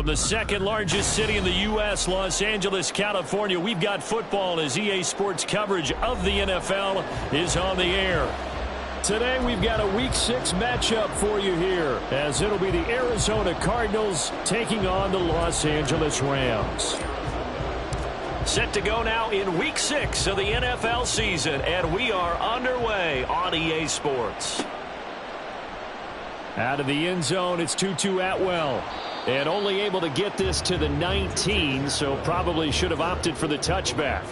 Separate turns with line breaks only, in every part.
From the second largest city in the U.S., Los Angeles, California, we've got football as EA Sports coverage of the NFL is on the air. Today we've got a Week 6 matchup for you here, as it'll be the Arizona Cardinals taking on the Los Angeles Rams. Set to go now in Week 6 of the NFL season, and we are underway on EA Sports. Out of the end zone, it's Tutu Atwell. And only able to get this to the 19, so probably should have opted for the touchback.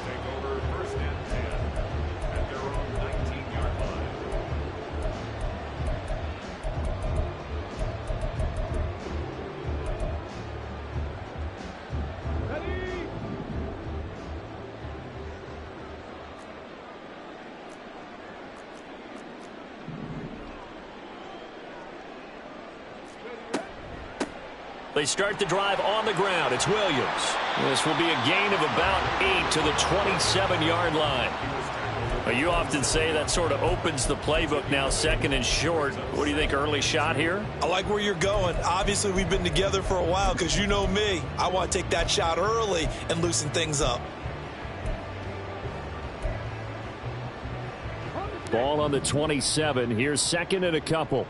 They start the drive on the ground. It's Williams. This will be a gain of about 8 to the 27-yard line. Well, you often say that sort of opens the playbook now, second and short. What do you think, early shot here?
I like where you're going. Obviously, we've been together for a while because you know me. I want to take that shot early and loosen things up.
Ball on the 27. Here's second and a couple.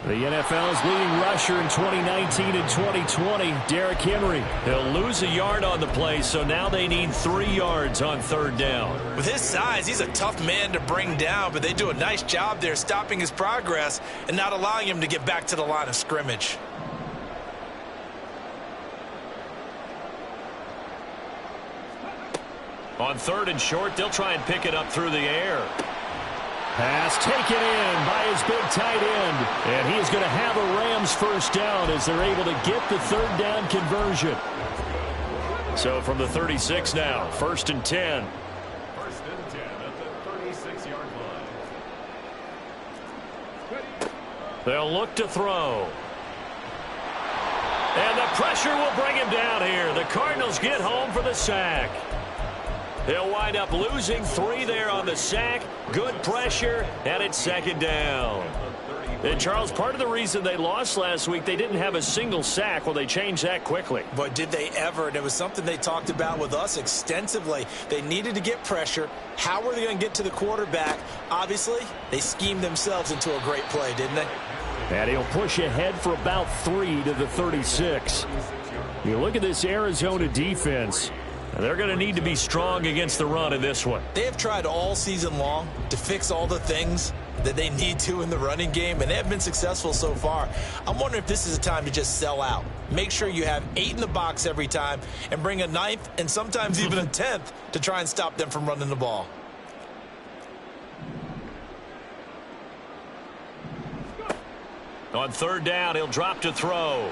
The NFL's leading rusher in 2019 and 2020, Derrick Henry. He'll lose a yard on the play, so now they need 3 yards on third down.
With his size, he's a tough man to bring down, but they do a nice job there stopping his progress and not allowing him to get back to the line of scrimmage.
On third and short, they'll try and pick it up through the air. Pass taken in by his big tight end. And he is going to have a Rams first down as they're able to get the third down conversion. So from the 36 now, first and 10.
First and 10 at the 36-yard line.
They'll look to throw. And the pressure will bring him down here. The Cardinals get home for the sack. They'll wind up losing 3 there on the sack. Good pressure, and it's second down. And, Charles, part of the reason they lost last week, they didn't have a single sack. Well, they changed that quickly.
But did they ever? And it was something they talked about with us extensively. They needed to get pressure. How were they going to get to the quarterback? Obviously, they schemed themselves into a great play, didn't they?
And he'll push ahead for about 3 to the 36. You look at this Arizona defense. They're going to need to be strong against the run in this one.
They have tried all season long to fix all the things that they need to in the running game, and they have been successful so far. I'm wondering if this is a time to just sell out. Make sure you have 8 in the box every time and bring a 9th and sometimes even a 10th to try and stop them from running the ball.
On third down, he'll drop to throw.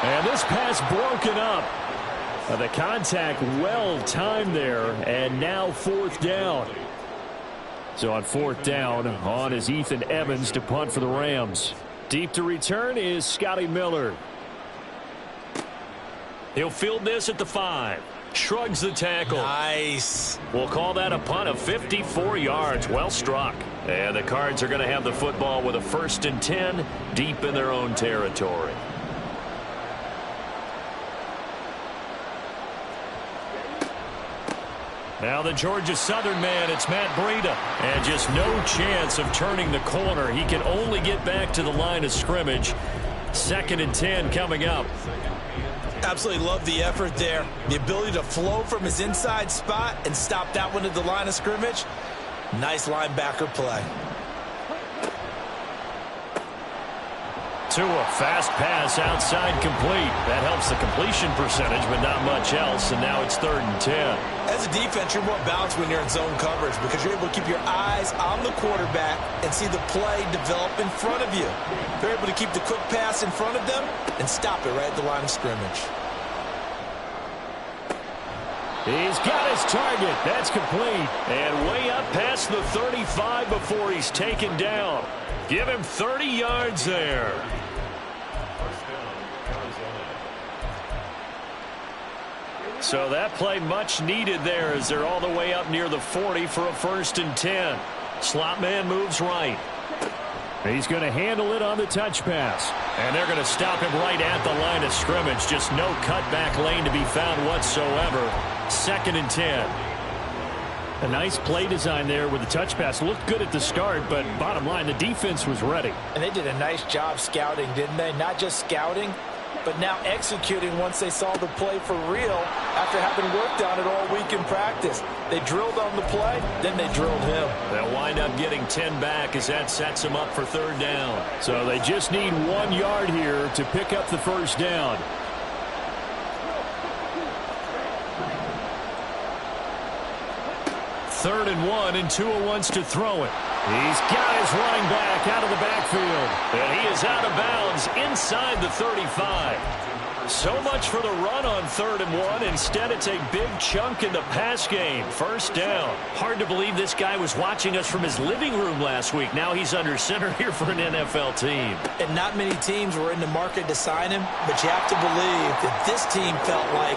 And this pass broken up. The contact well timed there, and now fourth down. So on fourth down, on is Ethan Evans to punt for the Rams. Deep to return is Scotty Miller. He'll field this at the 5. Shrugs the tackle.
Nice.
We'll call that a punt of 54 yards. Well struck. And the Cards are going to have the football with a first and 10 deep in their own territory. Now the Georgia Southern man, it's Matt Breida. And just no chance of turning the corner. He can only get back to the line of scrimmage. Second and 10 coming up.
Absolutely love the effort there. The ability to flow from his inside spot and stop that one at the line of scrimmage. Nice linebacker play.
To a fast pass outside complete. That helps the completion percentage, but not much else. And now it's third and 10.
As a defense, you're more balanced when you're in zone coverage because you're able to keep your eyes on the quarterback and see the play develop in front of you. You're able to keep the quick pass in front of them and stop it right at the line of scrimmage.
He's got his target. That's complete. And way up past the 35 before he's taken down. Give him 30 yards there. So that play much needed there as they're all the way up near the 40 for a 1st and 10. Slot man moves right. He's going to handle it on the touch pass. And they're going to stop him right at the line of scrimmage. Just no cutback lane to be found whatsoever. 2nd and 10. A nice play design there with the touch pass. Looked good at the start, but bottom line, the defense was ready.
And they did a nice job scouting, didn't they? Not just scouting, but now executing once they saw the play for real after having worked on it all week in practice. They drilled on the play, then they drilled him.
They'll wind up getting 10 back as that sets them up for 3rd down. So they just need 1 yard here to pick up the 1st down. 3rd and 1, and Tua wants to throw it. He's got his running back out of the backfield. And he is out of bounds inside the 35. So much for the run on 3rd and 1. Instead, it's a big chunk in the pass game. 1st down. Hard to believe this guy was watching us from his living room last week. Now he's under center here for an NFL team.
And not many teams were in the market to sign him, but you have to believe that this team felt like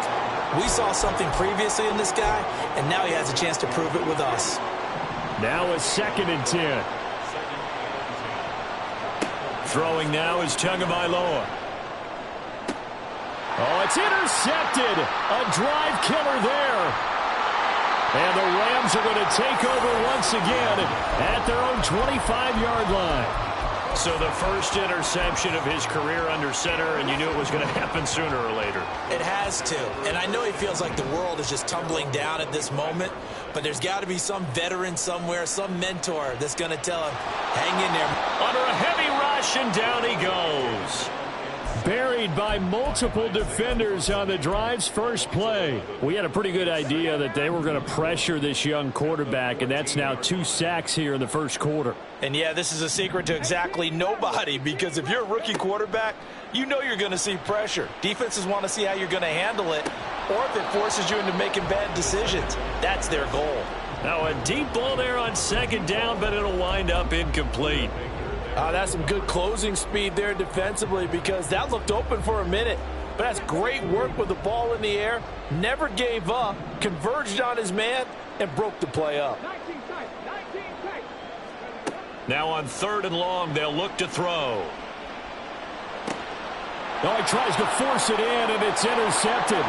we saw something previously in this guy, and now he has a chance to prove it with us.
Now a 2nd and 10. Throwing now is Tagovailoa. Oh, it's intercepted. A drive killer there. And the Rams are going to take over once again at their own 25-yard line. So the first interception of his career under center, and you knew it was going to happen sooner or later.
It has to. And I know he feels like the world is just tumbling down at this moment, but there's got to be some veteran somewhere, some mentor that's going to tell him, hang in there.
Under a heavy rush, and down he goes. Buried by multiple defenders on the drive's first play. We had a pretty good idea that they were going to pressure this young quarterback, and that's now 2 sacks here in the first quarter.
And yeah, this is a secret to exactly nobody, because if you're a rookie quarterback, you know you're going to see pressure. Defenses want to see how you're going to handle it, or if it forces you into making bad decisions. That's their goal.
Now a deep ball there on 2nd down, but it'll wind up incomplete.
That's some good closing speed there defensively, because that looked open for a minute. But that's great work with the ball in the air. Never gave up, converged on his man, and broke the play up.
Now on 3rd and long, they'll look to throw. Oh, he tries to force it in, and it's intercepted.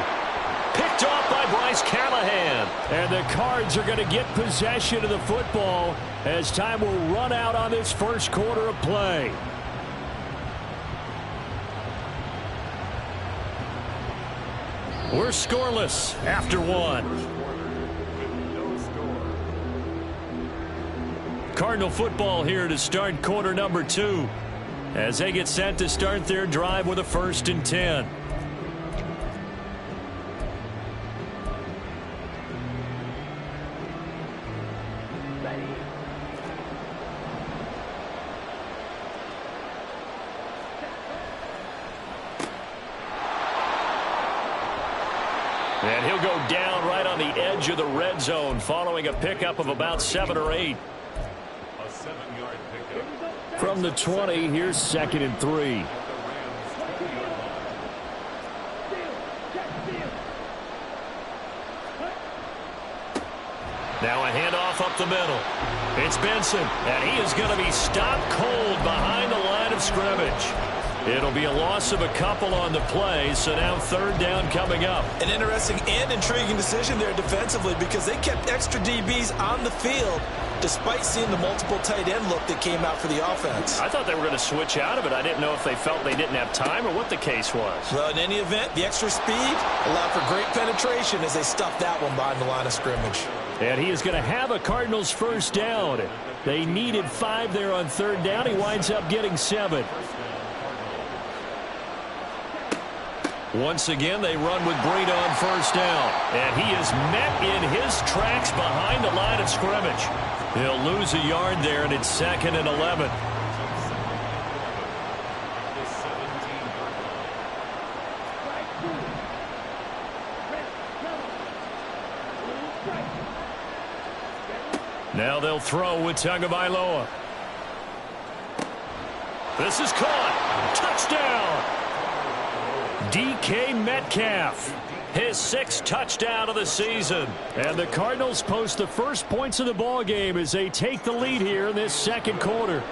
Picked off by Bryce Callahan. And the Cards are going to get possession of the football as time will run out on this first quarter of play. We're scoreless after 1. Cardinal football here to start quarter number 2 as they get set to start their drive with a 1st and 10. And he'll go down right on the edge of the red zone following a pickup of about 7 or 8.
A 7-yard pickup.
From the 20, here's 2nd and 3. Now a handoff up the middle. It's Benson, and he is going to be stopped cold behind the line of scrimmage. It'll be a loss of a couple on the play, so now 3rd down coming up.
An interesting and intriguing decision there defensively, because they kept extra DBs on the field despite seeing the multiple tight end look that came out for the offense.
I thought they were going to switch out of it. I didn't know if they felt they didn't have time or what the case was.
Well, in any event, the extra speed allowed for great penetration as they stuffed that one behind the line of scrimmage.
And he is going to have a Cardinals 1st down. They needed 5 there on 3rd down. He winds up getting 7. Once again, they run with Breida on 1st down. And he is met in his tracks behind the line of scrimmage. He'll lose a yard there, and it's 2nd and 11. Now they'll throw with Tagovailoa. This is caught. Touchdown. DK Metcalf. His 6th touchdown of the season. And the Cardinals post the first points of the ball game as they take the lead here in this second quarter.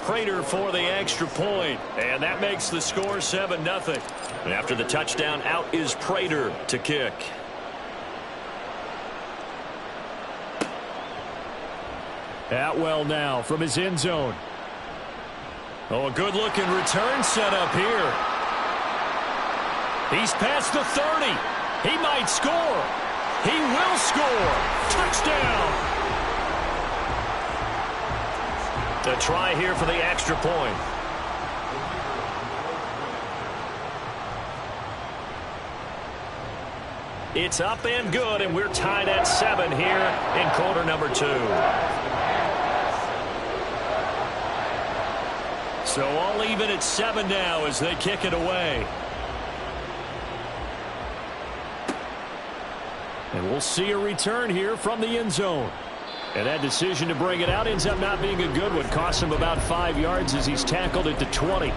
Prater for the extra point, and that makes the score 7-0. And after the touchdown, out is Prater to kick. Atwell now from his end zone. Oh, a good-looking return set up here. He's past the 30. He might score. He will score. Touchdown. A try here for the extra point. It's up and good, and we're tied at 7 here in quarter number 2. So all even at 7 now as they kick it away. And we'll see a return here from the end zone. And that decision to bring it out ends up not being a good one. Costs him about 5 yards as he's tackled at the 20.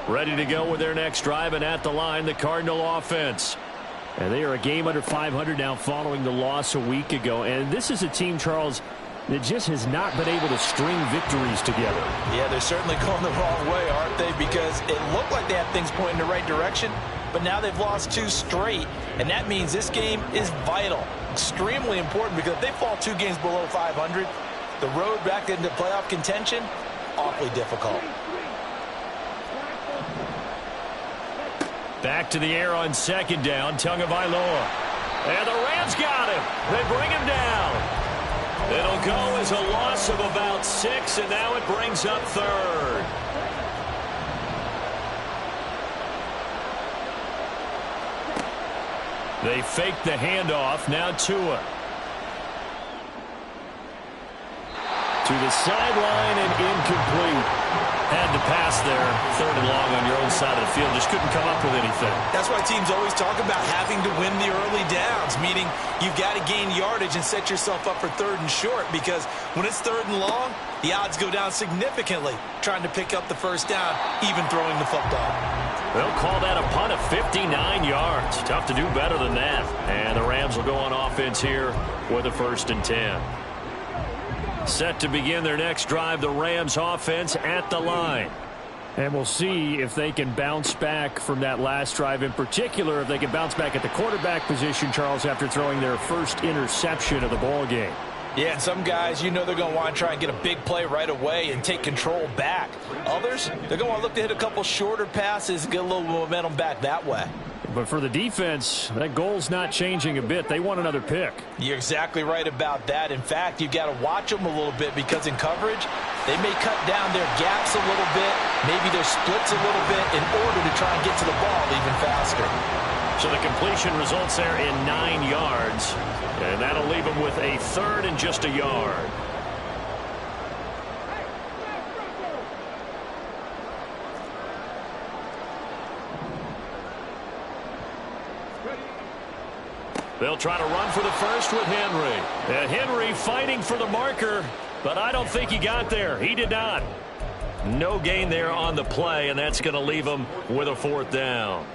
Ready to go with their next drive, and at the line, the Cardinal offense. And they are a game under 500 now following the loss a week ago. And this is a team, Charles, that just has not been able to string victories together.
Yeah, they're certainly going the wrong way, aren't they? Because it looked like they had things pointing in the right direction, but now they've lost 2 straight, and that means this game is vital, extremely important, because if they fall 2 games below 500, the road back into playoff contention, awfully difficult.
Back to the air on second down, Tagovailoa. And the Rams got him. They bring him down. It'll go as a loss of about 6, and now it brings up 3rd. They fake the handoff. Now Tua. To the sideline and incomplete. Had to pass there. 3rd and long on your own side of the field. Just couldn't come up with anything.
That's why teams always talk about having to win the early downs, meaning you've got to gain yardage and set yourself up for 3rd and short, because when it's 3rd and long, the odds go down significantly trying to pick up the first down, even throwing the football.
They'll call that a punt of 59 yards. Tough to do better than that. And the Rams will go on offense here with a 1st and 10. Set to begin their next drive, the Rams offense at the line. And we'll see if they can bounce back from that last drive, in particular if they can bounce back at the quarterback position, Charles, after throwing their first interception of the ball game.
Yeah, and some guys, you know, they're going to want to try and get a big play right away and take control back. Others, they're going to want to look to hit a couple shorter passes and get a little momentum back that way.
But for the defense, that goal's not changing a bit. They want another pick.
You're exactly right about that. In fact, you've got to watch them a little bit, because in coverage, they may cut down their gaps a little bit, maybe their splits a little bit, in order to try and get to the ball even faster.
So the completion results there in 9 yards, and that'll leave them with a 3rd and just a yard. They'll try to run for the first with Henry. And Henry fighting for the marker, but I don't think he got there. He did not. No gain there on the play, and that's going to leave him with a 4th down.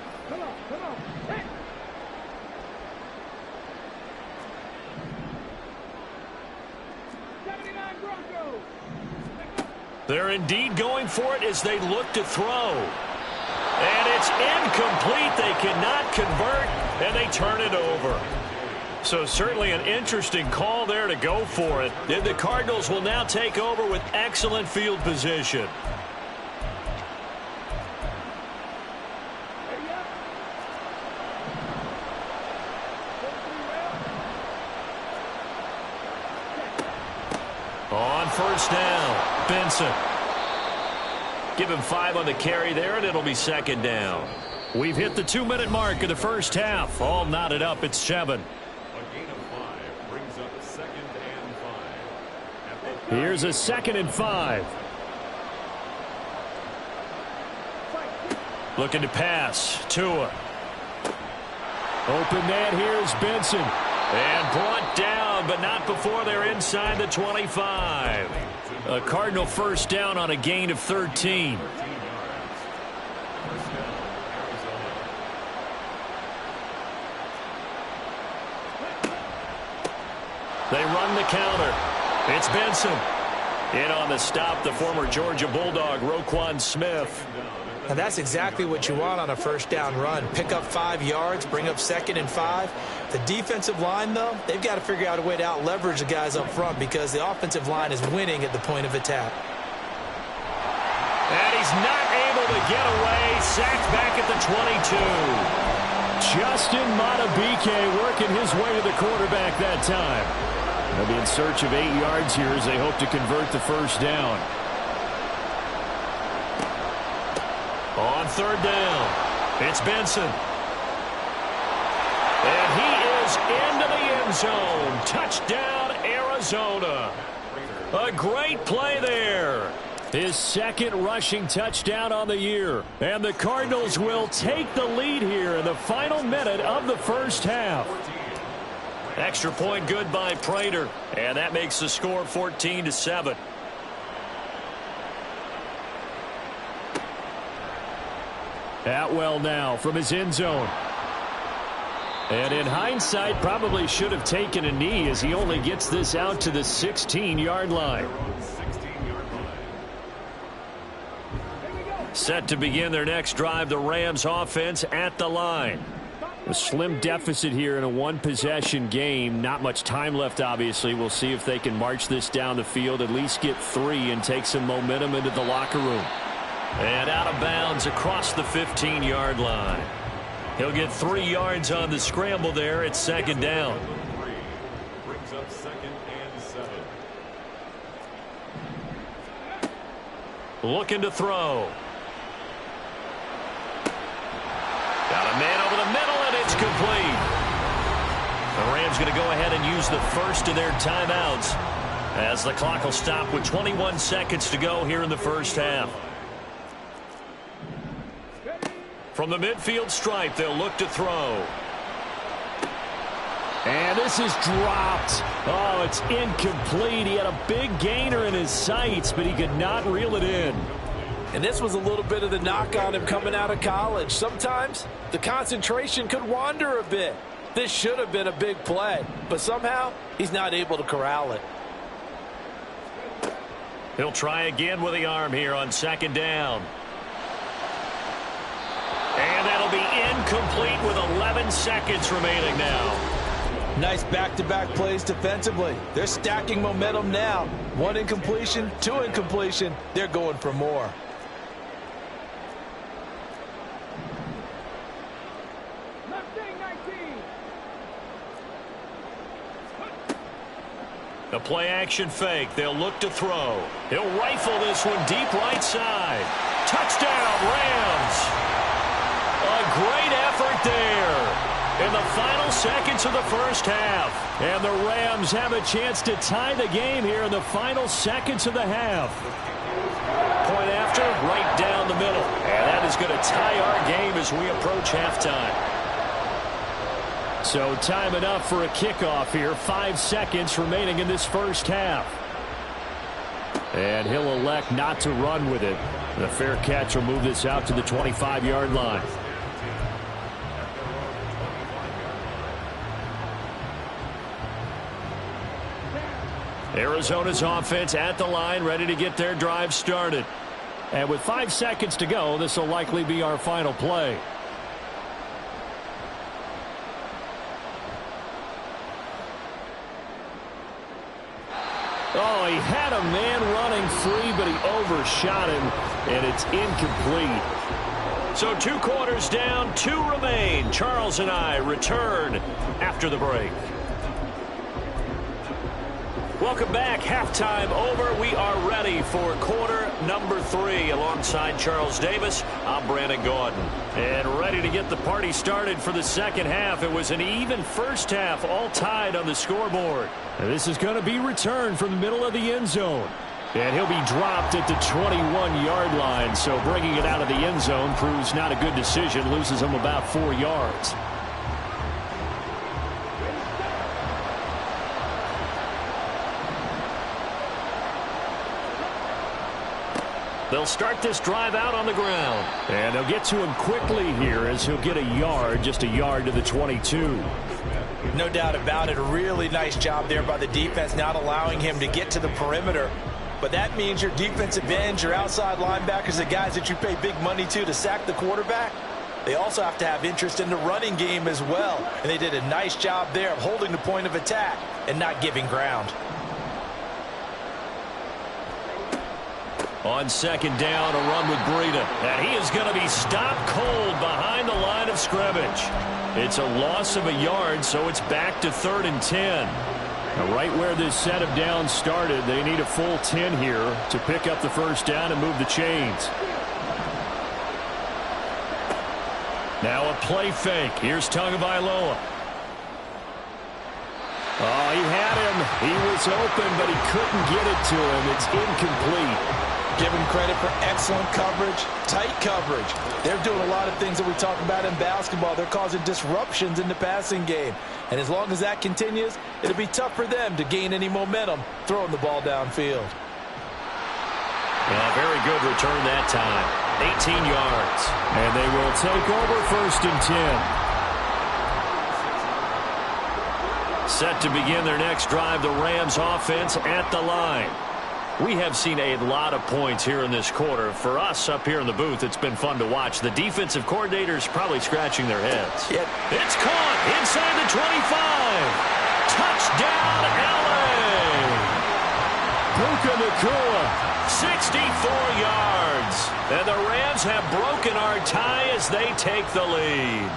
They're indeed going for it as they look to throw. And it's incomplete. They cannot convert, and they turn it over. So certainly an interesting call there to go for it. And the Cardinals will now take over with excellent field position. On 1st down, Benson. Give him 5 on the carry there, and it'll be 2nd down. We've hit the 2-minute mark of the first half. All knotted up at 7.
A gain of 5 brings up 2nd and 5.
Here's a 2nd and 5. Looking to pass. Tua. Open man, here's Benson. And brought down, but not before they're inside the 25. A Cardinal first down on a gain of 13. They run the counter. It's Benson. In on the stop, the former Georgia Bulldog, Roquan Smith.
And that's exactly what you want on a first down run. Pick up 5 yards, bring up 2nd and 5. The defensive line, though, they've got to figure out a way to out-leverage the guys up front because the offensive line is winning at the point of attack.
And he's not able to get away. Sacked back at the 22. Justin Madubuike working his way to the quarterback that time. They'll be in search of 8 yards here as they hope to convert the first down. On 3rd down, it's Benson. And he is into the end zone. Touchdown, Arizona. A great play there. His 2nd rushing touchdown on the year. And the Cardinals will take the lead here in the final minute of the first half. Extra point good by Prater. And that makes the score 14-7. Atwell now from his end zone. And in hindsight, probably should have taken a knee as he only gets this out to the 16-yard line. Set to begin their next drive, the Rams offense at the line. A slim deficit here in a one-possession game. Not much time left, obviously. We'll see if they can march this down the field, at least get 3 and take some momentum into the locker room. And out of bounds across the 15-yard line. He'll get 3 yards on the scramble there at 2nd down.
Brings up 2nd and 7.
Looking to throw. Got a man over the middle, and it's complete. The Rams going to go ahead and use the first of their timeouts as the clock will stop with 21 seconds to go here in the first half. From the midfield stripe, they'll look to throw. And this is dropped. Oh, it's incomplete. He had a big gainer in his sights, but he could not reel it in.
And this was a little bit of the knock on him coming out of college. Sometimes the concentration could wander a bit. This should have been a big play, but somehow he's not able to corral it.
He'll try again with the arm here on 2nd down. And that'll be incomplete with 11 seconds remaining now.
Nice back-to-back plays defensively. They're stacking momentum now. 1 incompletion, 2 incompletion. They're going for more.
The play action fake. They'll look to throw. He'll rifle this one deep right side. Touchdown, Rams. A great effort there in the final seconds of the first half. And the Rams have a chance to tie the game here in the final seconds of the half. Point after, right down the middle. And that is going to tie our game as we approach halftime. So time enough for a kickoff here. 5 seconds remaining in this first half. And he'll elect not to run with it. The fair catch will move this out to the 25-yard line. Arizona's offense at the line, ready to get their drive started. And with 5 seconds to go, this will likely be our final play. Oh, he had a man running free, but he overshot him, and it's incomplete. So 2 quarters down, 2 remain. Charles and I return after the break. Welcome back. Halftime over. We are ready for quarter number 3. Alongside Charles Davis, I'm Brandon Gaudin. And ready to get the party started for the second half. It was an even first half, all tied on the scoreboard. And this is going to be returned from the middle of the end zone. And he'll be dropped at the 21-yard line. So bringing it out of the end zone proves not a good decision. Loses him about 4 yards. They'll start this drive out on the ground. And they'll get to him quickly here as he'll get a yard, just a yard to the 22.
No doubt about it. A really nice job there by the defense, not allowing him to get to the perimeter. But that means your defensive ends, your outside linebackers, the guys that you pay big money to sack the quarterback, they also have to have interest in the running game as well. And they did a nice job there of holding the point of attack and not giving ground.
On second down, a run with Breida. And he is going to be stopped cold behind the line of scrimmage. It's a loss of a yard, so it's back to 3rd and 10. Now, right where this set of downs started, they need a full 10 here to pick up the first down and move the chains. Now a play fake. Here's Tagovailoa. Oh, he had him. He was open, but he couldn't get it to him. It's incomplete.
Give him credit for excellent coverage, tight coverage. They're doing a lot of things that we talk about in basketball. They're causing disruptions in the passing game. And as long as that continues, it'll be tough for them to gain any momentum throwing the ball downfield.
Very good return that time. 18 yards. And they will take over 1st and 10. Set to begin their next drive, the Rams offense at the line. We have seen a lot of points here in this quarter. For us up here in the booth, it's been fun to watch. The defensive coordinators probably scratching their heads.
Yep.
It's caught inside the 25. Touchdown, LA! Puka Nacua, 64 yards. And the Rams have broken our tie as they take the lead.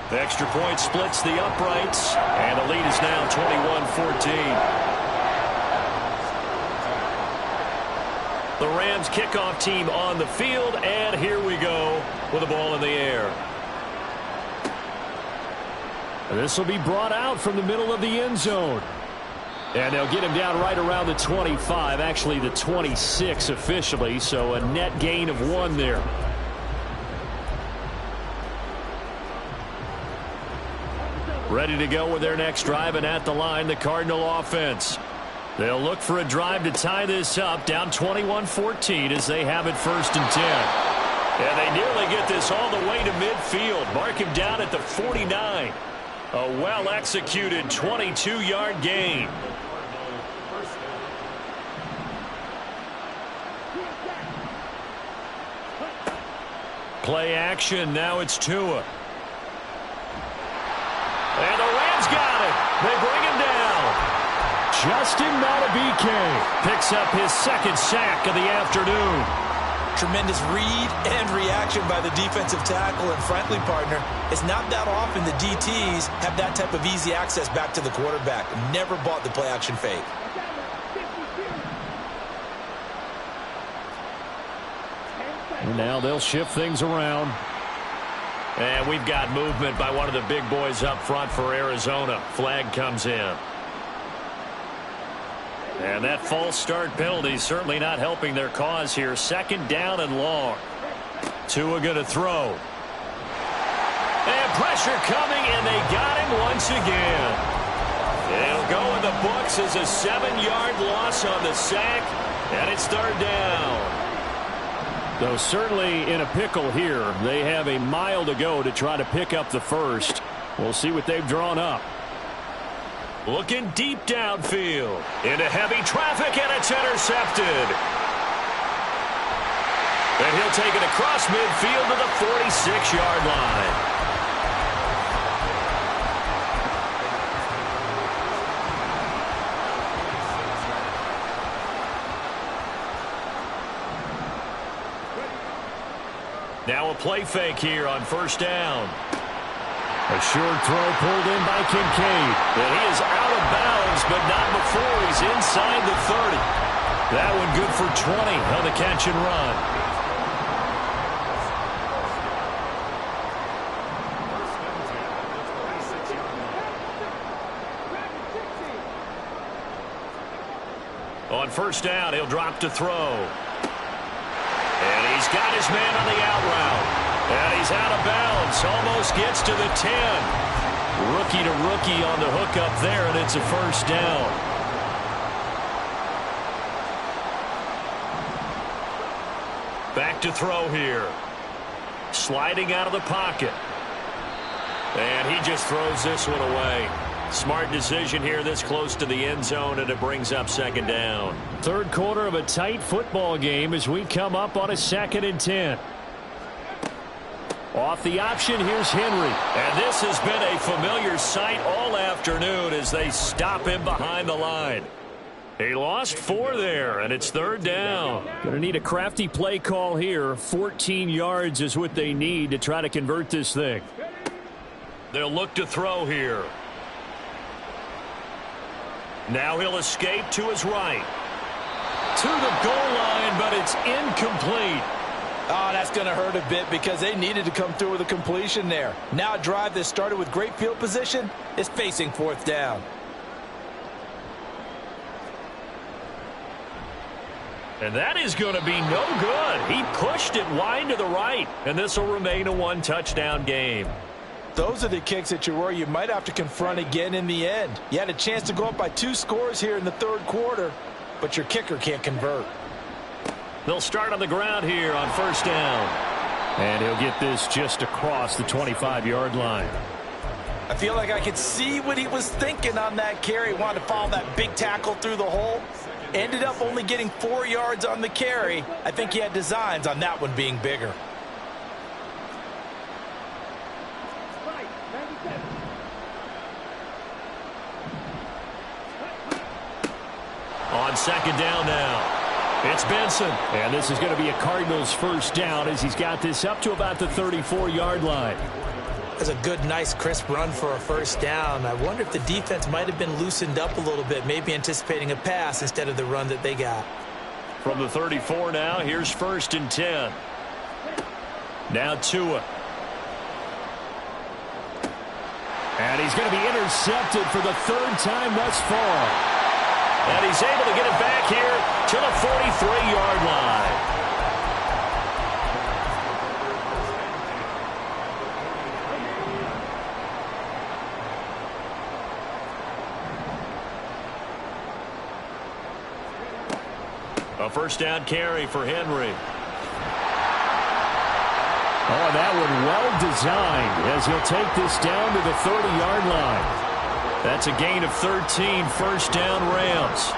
The extra point splits the uprights, and the lead is now 21-14. The Rams kickoff team on the field, and here we go with the ball in the air. This will be brought out from the middle of the end zone. And they'll get him down right around the 25, actually the 26 officially, so a net gain of 1 there. Ready to go with their next drive, and at the line, the Cardinal offense. They'll look for a drive to tie this up, down 21-14 as they have it 1st and 10. And they nearly get this all the way to midfield. Mark him down at the 49. A well-executed 22-yard gain. Play action, now it's Tua. And the Rams got it. They bring him down. Justin Madubuike picks up his 2nd sack of the afternoon.
Tremendous read and reaction by the defensive tackle and friendly partner. It's not that often the DTs have that type of easy access back to the quarterback. Never bought the play action fake.
And now they'll shift things around. And we've got movement by one of the big boys up front for Arizona. Flag comes in. And that false start penalty certainly not helping their cause here. 2nd down and long. Tua going to throw. And pressure coming, and they got him once again. It'll go in the books as a 7-yard loss on the sack, and it's 3rd down. Though certainly in a pickle here. They have a mile to go to try to pick up the first. We'll see what they've drawn up. Looking deep downfield. Into heavy traffic, and it's intercepted. And he'll take it across midfield to the 46-yard line. Now a play fake here on 1st down. A short throw pulled in by Kincaid. And he is out of bounds, but not before he's inside the 30. That one good for 20 on the catch and run. On 1st down, he'll drop to throw. And he's got his man on the out route. And he's out of bounds. Almost gets to the 10. Rookie to rookie on the hook up there, and it's a 1st down. Back to throw here. Sliding out of the pocket. And he just throws this one away. Smart decision here this close to the end zone, and it brings up second down. Third quarter of a tight football game as we come up on a 2nd and 10. Off the option, here's Henry. And this has been a familiar sight all afternoon as they stop him behind the line. He lost 4 there, and it's third down. Going to need a crafty play call here. 14 yards is what they need to try to convert this thing. They'll look to throw here. Now he'll escape to his right. To the goal line, but it's incomplete.
Oh, that's going to hurt a bit because they needed to come through with a completion there. Now a drive that started with great field position is facing 4th down.
And that is going to be no good. He pushed it wide to the right, and this will remain a 1-touchdown game.
Those are the kicks that you worry you might have to confront again in the end. You had a chance to go up by 2 scores here in the third quarter, but your kicker can't convert.
They'll start on the ground here on first down. And he'll get this just across the 25-yard line.
I feel like I could see what he was thinking on that carry. He wanted to follow that big tackle through the hole. Ended up only getting 4 yards on the carry. I think he had designs on that one being bigger.
On second down now, it's Benson. And this is going to be a Cardinals first down as he's got this up to about the 34-yard line.
That's a good, nice, crisp run for a first down. I wonder if the defense might have been loosened up a little bit, maybe anticipating a pass instead of the run that they got.
From the 34 now, here's first and 10. Now Tua. And he's going to be intercepted for the 3rd time thus far. And he's able to get it back here to the 43-yard line. A first down carry for Henry. Oh, and that one well designed as he'll take this down to the 30-yard line. That's a gain of 13, first down Rams.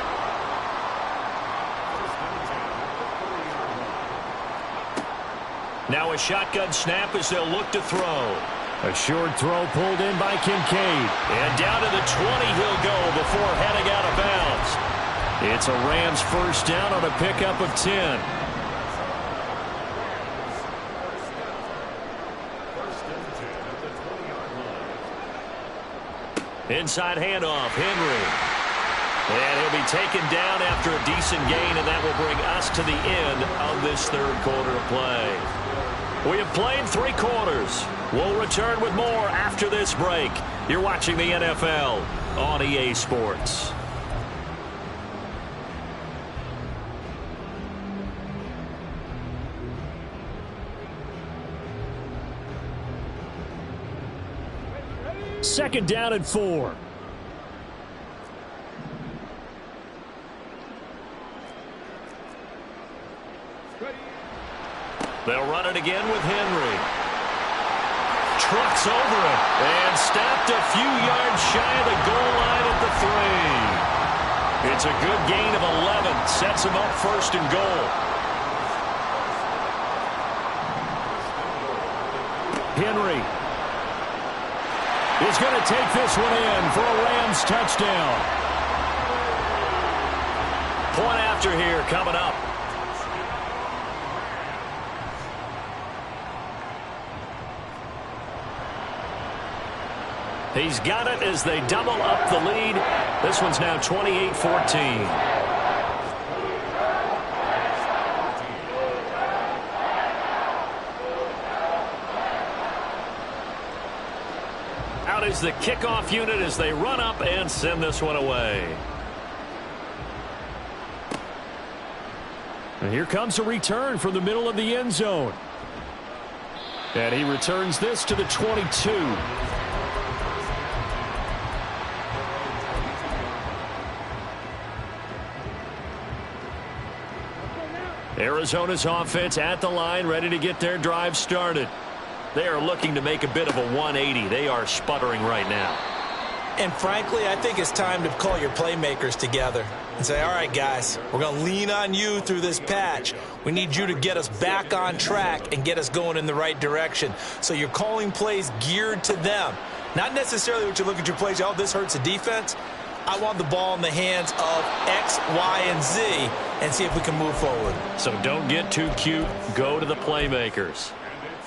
Now a shotgun snap as they'll look to throw. A short throw pulled in by Kincaid. And down to the 20 he'll go before heading out of bounds. It's a Rams first down on a pickup of 10. Inside handoff, Henry. And he'll be taken down after a decent gain, and that will bring us to the end of this third quarter of play. We have played 3 quarters. We'll return with more after this break. You're watching the NFL on EA Sports. Second down and 4. They'll run it again with Henry. Trucks over it and stopped a few yards shy of the goal line at the 3. It's a good gain of 11. Sets him up first and goal. Henry is going to take this one in for a Rams touchdown. Point after here coming up. He's got it as they double up the lead. This one's now 28-14. Out is the kickoff unit as they run up and send this one away. And here comes a return from the middle of the end zone. And he returns this to the 22. Arizona's offense at the line, ready to get their drive started. They are looking to make a bit of a 180. They are sputtering right now.
And frankly, I think it's time to call your playmakers together and say, all right, guys, we're going to lean on you through this patch. We need you to get us back on track and get us going in the right direction. So you're calling plays geared to them. Not necessarily what you look at your plays, oh, this hurts the defense. I want the ball in the hands of X, Y, and Z and see if we can move forward.
So don't get too cute. Go to the playmakers.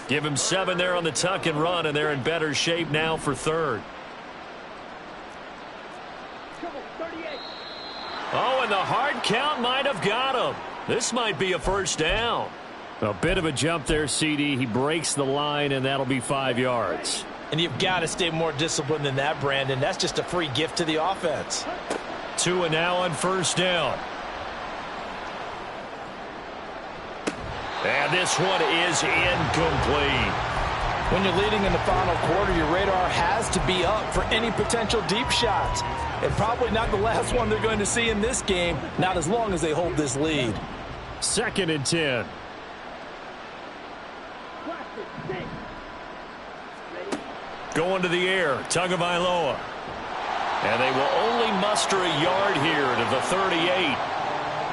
Give them 7 there on the tuck and run, and they're in better shape now for third. Oh, and the hard count might have got him. This might be a first down. A bit of a jump there, CD. He breaks the line, and that'll be 5 yards.
And you've got to stay more disciplined than that, Brandon. That's just a free gift to the offense.
2 and now on first down. And this one is incomplete.
When you're leading in the final quarter, your radar has to be up for any potential deep shots. And probably not the last one they're going to see in this game, not as long as they hold this lead.
2nd and 10. Going to the air, Tagovailoa. And they will only muster a yard here to the 38.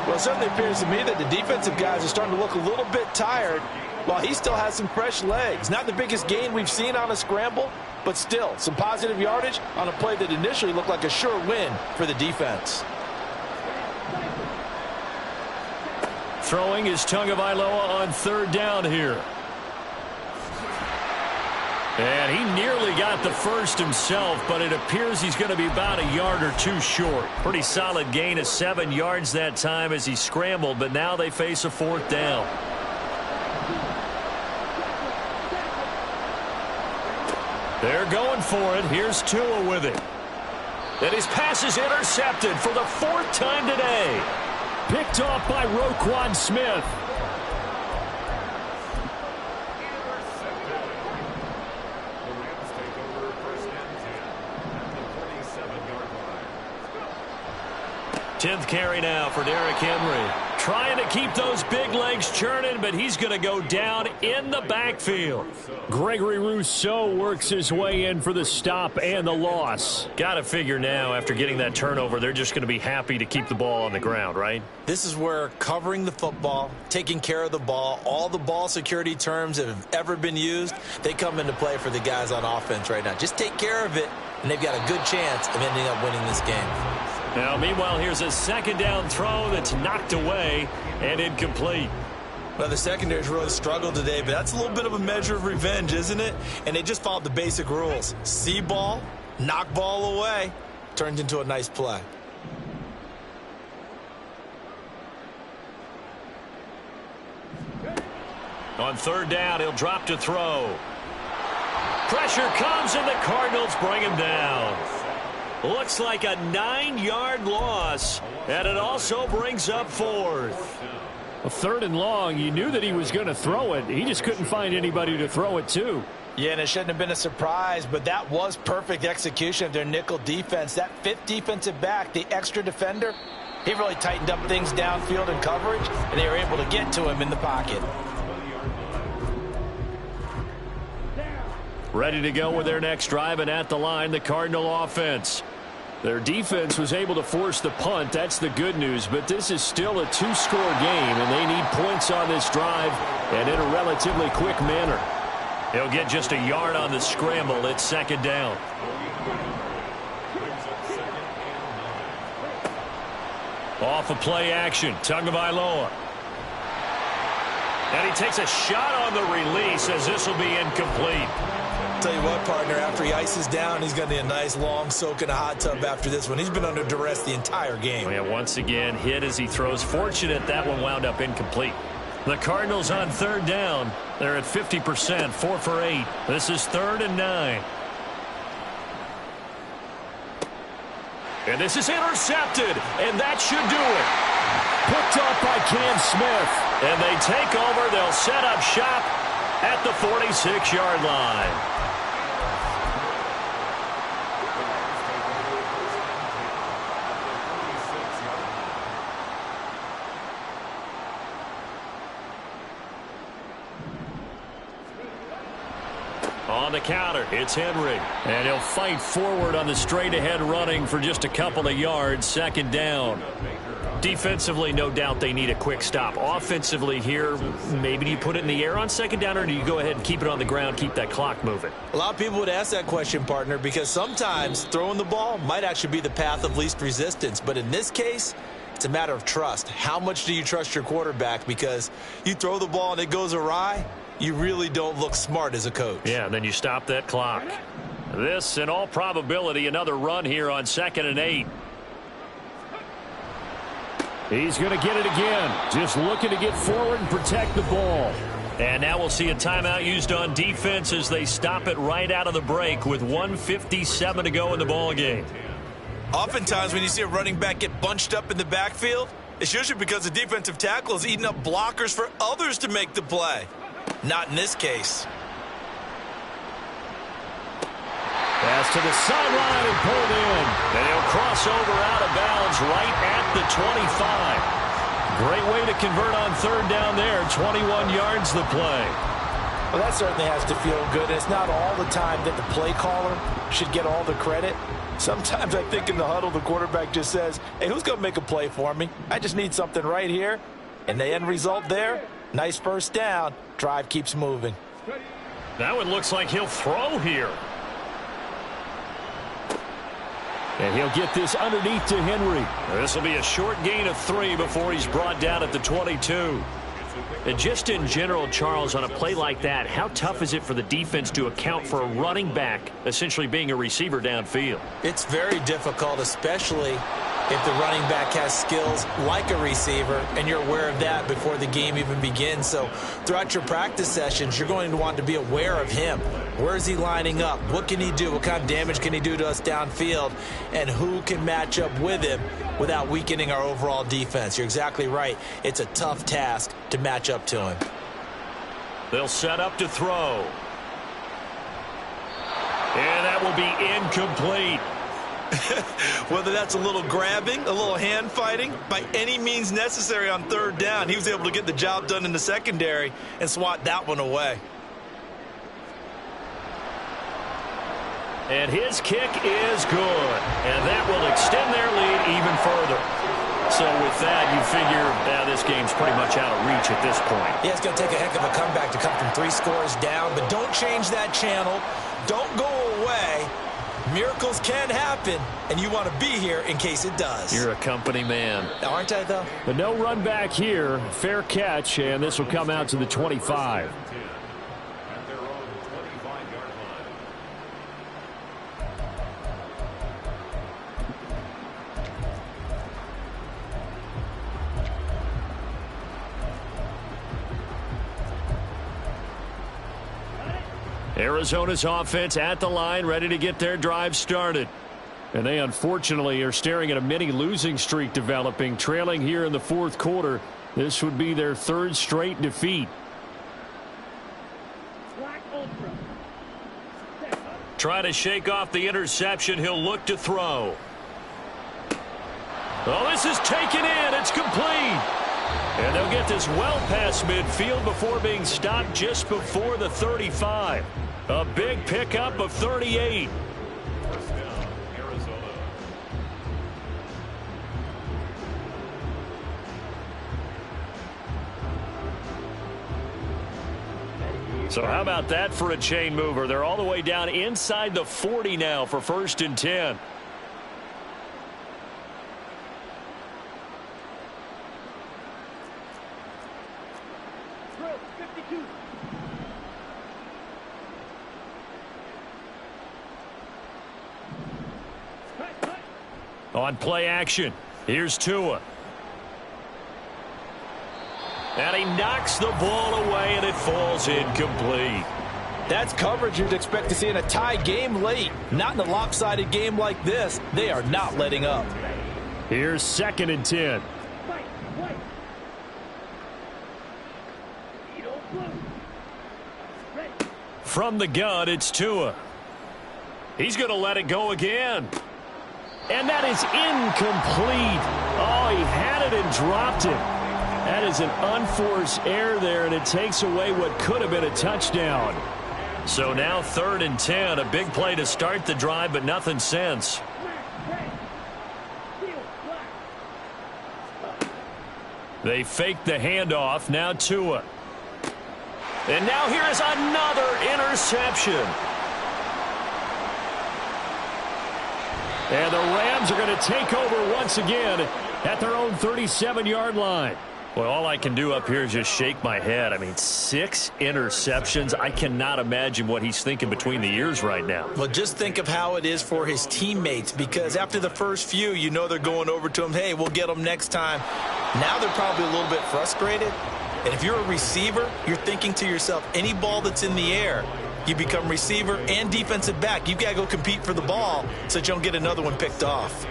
Well, it certainly appears to me that the defensive guys are starting to look a little bit tired, while he still has some fresh legs. Not the biggest gain we've seen on a scramble, but still some positive yardage on a play that initially looked like a sure win for the defense.
Throwing is Tagovailoa on 3rd down here. And he nearly got the first himself, but it appears he's going to be about a yard or 2 short. Pretty solid gain of 7 yards that time as he scrambled, but now they face a 4th down. They're going for it. Here's Tua with it. And his pass is intercepted for the 4th time today. Picked off by Roquan Smith.
The Rams take over 1st and 10 at the 47-yard line.
10th carry now for Derrick Henry. Trying to keep those big legs churning, but he's going to go down in the backfield. Gregory Rousseau works his way in for the stop and the loss. Got to figure now, after getting that turnover, they're just going to be happy to keep the ball on the ground, right?
This is where covering the football, taking care of the ball, all the ball security terms that have ever been used, they come into play for the guys on offense right now. Just take care of it, and they've got a good chance of ending up winning this game.
Now, meanwhile, here's a 2nd down throw that's knocked away and incomplete.
Well, the secondary's really struggled today, but that's a little bit of a measure of revenge, isn't it? And they just followed the basic rules. See ball, knock ball away, turned into a nice play.
On 3rd down, he'll drop to throw. Pressure comes, and the Cardinals bring him down. Looks like a 9-yard loss, and it also brings up 4th. A 3rd and long, you knew that he was going to throw it. He just couldn't find anybody to throw it to.
Yeah, and it shouldn't have been a surprise, but that was perfect execution of their nickel defense. That 5th defensive back, the extra defender, he really tightened up things downfield in coverage, and they were able to get to him in the pocket.
Ready to go with their next drive, and at the line, the Cardinal offense. Their defense was able to force the punt. That's the good news, but this is still a 2-score game, and they need points on this drive and in a relatively quick manner. He'll get just a yard on the scramble. It's 2nd down. Off of play action, Tagovailoa. And he takes a shot on the release as this will be incomplete.
Tell you what, partner, after he ices down, he's going to need a nice long soak in a hot tub after this one. He's been under duress the entire game.
Yeah, once again, hit as he throws. Fortunate that one wound up incomplete. The Cardinals on 3rd down. They're at 50%, 4 for 8. This is 3rd and 9. And this is intercepted, and that should do it. Picked off by Cam Smith. And they take over. They'll set up shop at the 46-yard line. On the counter, it's Henry. And he'll fight forward on the straight-ahead running for just a couple of yards. Second down. Defensively, no doubt they need a quick stop. Offensively here, maybe do you put it in the air on second down, or do you go ahead and keep it on the ground, keep that clock moving?
A lot of people would ask that question, partner, because sometimes throwing the ball might actually be the path of least resistance. But in this case, it's a matter of trust. How much do you trust your quarterback? Because you throw the ball and it goes awry, you really don't look smart as a coach.
Yeah, and then you stop that clock. This, in all probability, another run here on 2nd and 8. He's going to get it again. Just looking to get forward and protect the ball. And now we'll see a timeout used on defense as they stop it right out of the break with 1:57 to go in the ball game.
Oftentimes when you see a running back get bunched up in the backfield, it's usually because the defensive tackle is eating up blockers for others to make the play. Not in this case.
Pass to the sideline and pulled in. And he'll cross over out of bounds right at the 25. Great way to convert on third down there. 21 yards the play.
Well, that certainly has to feel good. It's not all the time that the play caller should get all the credit. Sometimes I think in the huddle the quarterback just says, hey, who's going to make a play for me? I just need something right here. And the end result there, nice first down. Drive keeps moving.
Now it looks like he'll throw here. And he'll get this underneath to Henry. This will be a short gain of 3 before he's brought down at the 22. And just in general, Charles, on a play like that, how tough is it for the defense to account for a running back essentially being a receiver downfield?
It's very difficult, especially if the running back has skills like a receiver, and you're aware of that before the game even begins. So throughout your practice sessions, you're going to want to be aware of him. Where is he lining up? What can he do? What kind of damage can he do to us downfield? And who can match up with him without weakening our overall defense? You're exactly right. It's a tough task to match up to him.
They'll set up to throw. And that will be incomplete.
Whether that's a little grabbing, a little hand fighting, by any means necessary on third down, he was able to get the job done in the secondary and swat that one away.
And his kick is good. And that will extend their lead even further. So with that, you figure this game's pretty much out of reach at this point.
Yeah, it's going to take a heck of a comeback to come from 3 scores down, but don't change that channel. Don't go away. Miracles can happen, and you want to be here in case it does.
You're a company man.
Aren't I, though?
But no run back here. Fair catch, and this will come out to the 25.
At their own 25-yard line.
Arizona's offense at the line, ready to get their drive started. And they unfortunately are staring at a mini losing streak developing, trailing here in the 4th quarter. This would be their 3rd straight defeat. Trying to shake off the interception. He'll look to throw. Oh, this is taken in. It's complete. And they'll get this well past midfield before being stopped just before the 35. A big pickup of 38.
First down, Arizona.
So how about that for a chain mover? They're all the way down inside the 40 now for 1st and 10. On play action, here's Tua. And he knocks the ball away, and it falls incomplete.
That's coverage you'd expect to see in a tie game late. Not in a lopsided game like this. They are not letting up.
Here's 2nd and 10. From the gun, it's Tua. He's going to let it go again. And that is incomplete. Oh, he had it and dropped it. That is an unforced error there, and it takes away what could have been a touchdown. So now 3rd and 10. A big play to start the drive, but nothing since. They fake the handoff. Now Tua. And now here is another interception. And the Rams are going to take over once again at their own 37-yard line. Well, all I can do up here is just shake my head. I mean, 6 interceptions. I cannot imagine what he's thinking between the ears right now.
Well, just think of how it is for his teammates, because after the first few, you know they're going over to him, hey, we'll get them next time. Now they're probably a little bit frustrated. And if you're a receiver, you're thinking to yourself, any ball that's in the air, you become receiver and defensive back. You've got to go compete for the ball so that you don't get another one picked off.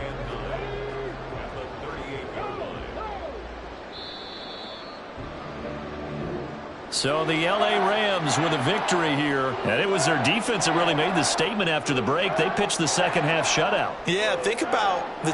So the L.A. Rams with a victory here. And it was their defense that really made the statement after the break. They pitched the second half shutout.
Yeah, think about the